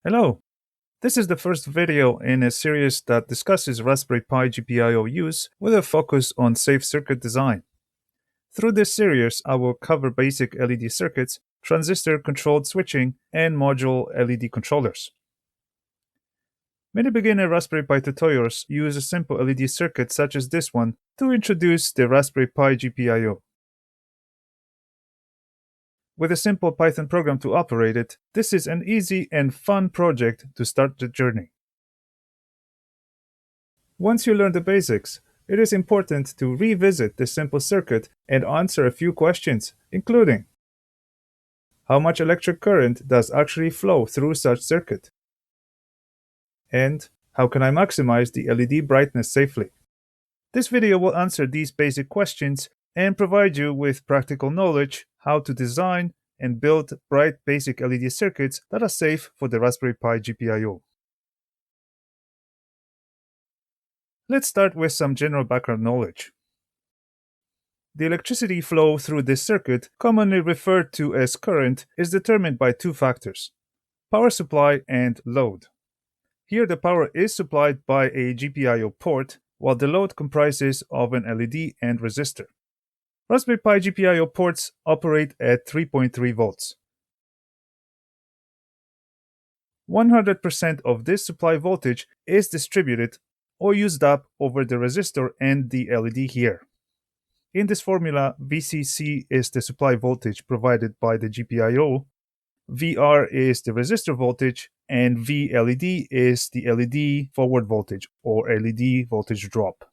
Hello, this is the first video in a series that discusses Raspberry Pi GPIO use with a focus on safe circuit design. Through this series, I will cover basic LED circuits, transistor-controlled switching, and module LED controllers. Many beginner Raspberry Pi tutorials use a simple LED circuit such as this one to introduce the Raspberry Pi GPIO. With a simple Python program to operate it, this is an easy and fun project to start the journey. Once you learn the basics, it is important to revisit this simple circuit and answer a few questions, including: how much electric current does actually flow through such circuit? And how can I maximize the LED brightness safely? This video will answer these basic questions and provide you with practical knowledge how to design and build bright basic LED circuits that are safe for the Raspberry Pi GPIO. Let's start with some general background knowledge. The electricity flow through this circuit, commonly referred to as current, is determined by two factors: power supply and load. Here the power is supplied by a GPIO port, while the load comprises of an LED and resistor. Raspberry Pi GPIO ports operate at 3.3 volts. 100% of this supply voltage is distributed or used up over the resistor and the LED here. In this formula, VCC is the supply voltage provided by the GPIO, VR is the resistor voltage, and VLED is the LED forward voltage or LED voltage drop.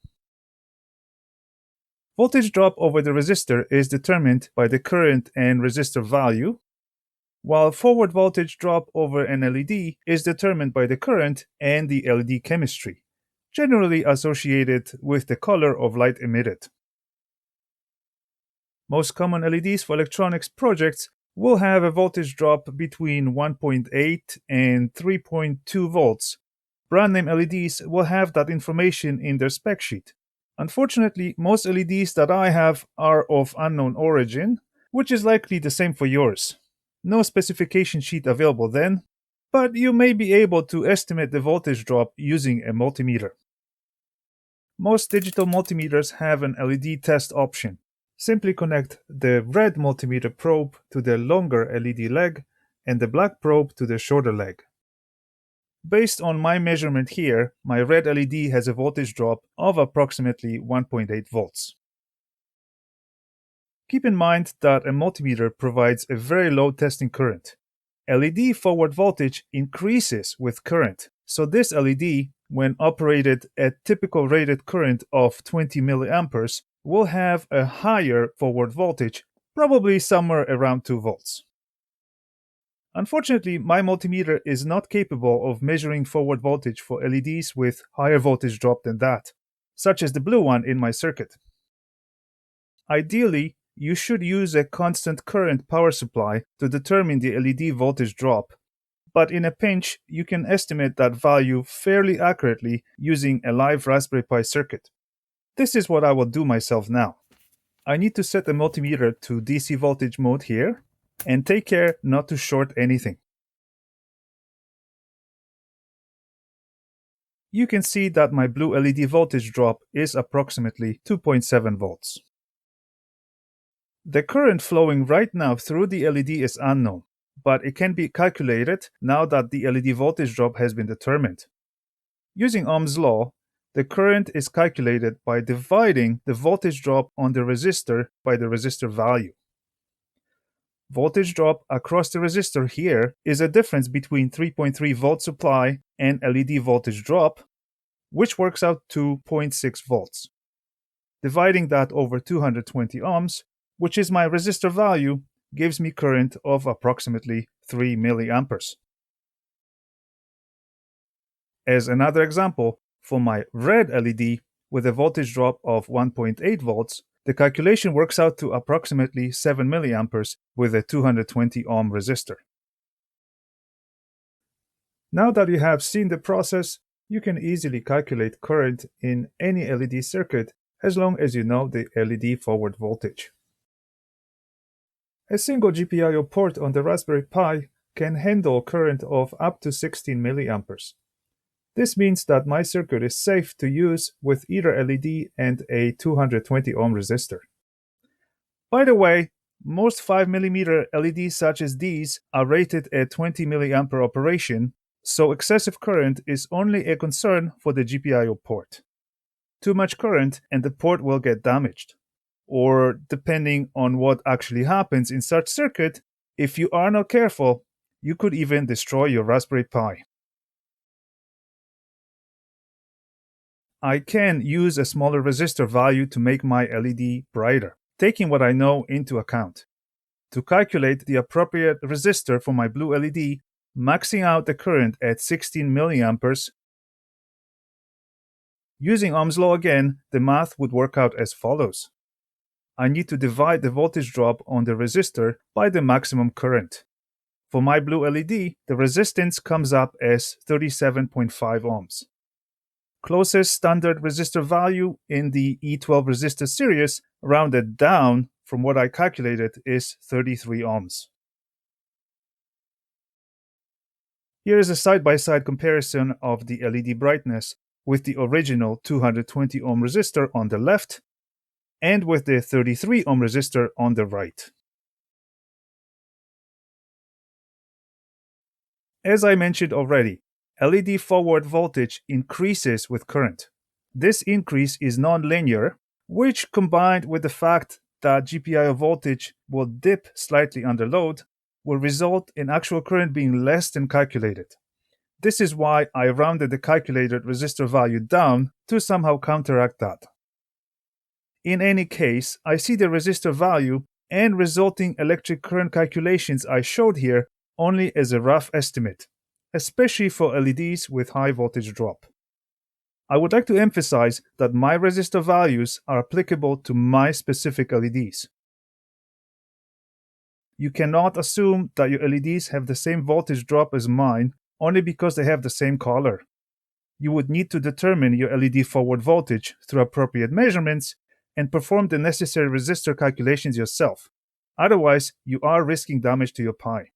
Voltage drop over the resistor is determined by the current and resistor value, while forward voltage drop over an LED is determined by the current and the LED chemistry, generally associated with the color of light emitted. Most common LEDs for electronics projects will have a voltage drop between 1.8 and 3.2 volts. Brand name LEDs will have that information in their spec sheet. Unfortunately, most LEDs that I have are of unknown origin, which is likely the same for yours. No specification sheet available then, but you may be able to estimate the voltage drop using a multimeter. Most digital multimeters have an LED test option. Simply connect the red multimeter probe to the longer LED leg and the black probe to the shorter leg. Based on my measurement here, my red LED has a voltage drop of approximately 1.8 volts. Keep in mind that a multimeter provides a very low testing current. LED forward voltage increases with current, so this LED, when operated at typical rated current of 20 milliamperes, will have a higher forward voltage, probably somewhere around 2 volts. Unfortunately, my multimeter is not capable of measuring forward voltage for LEDs with higher voltage drop than that, such as the blue one in my circuit. Ideally, you should use a constant current power supply to determine the LED voltage drop, but in a pinch, you can estimate that value fairly accurately using a live Raspberry Pi circuit. This is what I will do myself now. I need to set the multimeter to DC voltage mode here and take care not to short anything. You can see that my blue LED voltage drop is approximately 2.7 volts. The current flowing right now through the LED is unknown, but it can be calculated now that the LED voltage drop has been determined. Using Ohm's law, the current is calculated by dividing the voltage drop on the resistor by the resistor value. Voltage drop across the resistor here is a difference between 3.3 volt supply and LED voltage drop, which works out to 0.6 volts. Dividing that over 220 ohms, which is my resistor value, gives me current of approximately 3 milliamperes. As another example, for my red LED with a voltage drop of 1.8 volts, the calculation works out to approximately 7 milliamperes with a 220 ohm resistor. Now that you have seen the process, you can easily calculate current in any LED circuit as long as you know the LED forward voltage. A single GPIO port on the Raspberry Pi can handle current of up to 16 milliamperes. This means that my circuit is safe to use with either LED and a 220 ohm resistor. By the way, most 5mm LEDs such as these are rated at 20 milliampere operation, so excessive current is only a concern for the GPIO port. Too much current and the port will get damaged. Or, depending on what actually happens in such circuit, if you are not careful, you could even destroy your Raspberry Pi. I can use a smaller resistor value to make my LED brighter, taking what I know into account. To calculate the appropriate resistor for my blue LED, maxing out the current at 16 milliamperes, using Ohm's law again, the math would work out as follows. I need to divide the voltage drop on the resistor by the maximum current. For my blue LED, the resistance comes up as 37.5 ohms. Closest standard resistor value in the E12 resistor series, rounded down from what I calculated, is 33 ohms. Here is a side-by-side comparison of the LED brightness with the original 220 ohm resistor on the left and with the 33 ohm resistor on the right. As I mentioned already, LED forward voltage increases with current. This increase is nonlinear, which, combined with the fact that GPIO voltage will dip slightly under load, will result in actual current being less than calculated. This is why I rounded the calculated resistor value down to somehow counteract that. In any case, I see the resistor value and resulting electric current calculations I showed here only as a rough estimate, especially for LEDs with high voltage drop. I would like to emphasize that my resistor values are applicable to my specific LEDs. You cannot assume that your LEDs have the same voltage drop as mine only because they have the same color. You would need to determine your LED forward voltage through appropriate measurements and perform the necessary resistor calculations yourself. Otherwise, you are risking damage to your Pi.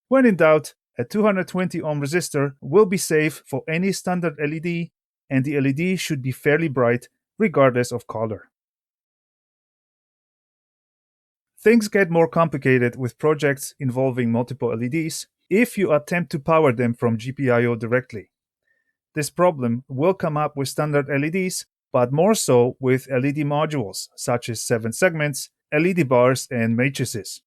When in doubt, a 220 ohm resistor will be safe for any standard LED, and the LED should be fairly bright regardless of color. Things get more complicated with projects involving multiple LEDs if you attempt to power them from GPIO directly. This problem will come up with standard LEDs, but more so with LED modules such as 7 segments, LED bars, and matrices.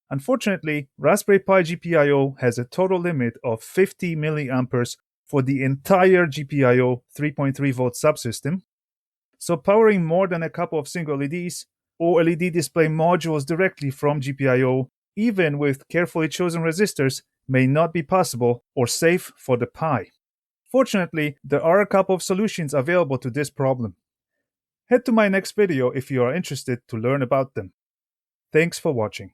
Unfortunately, Raspberry Pi GPIO has a total limit of 50 milliamperes for the entire GPIO 3.3 volt subsystem, so powering more than a couple of single LEDs or LED display modules directly from GPIO, even with carefully chosen resistors, may not be possible or safe for the Pi. Fortunately, there are a couple of solutions available to this problem. Head to my next video if you are interested to learn about them. Thanks for watching.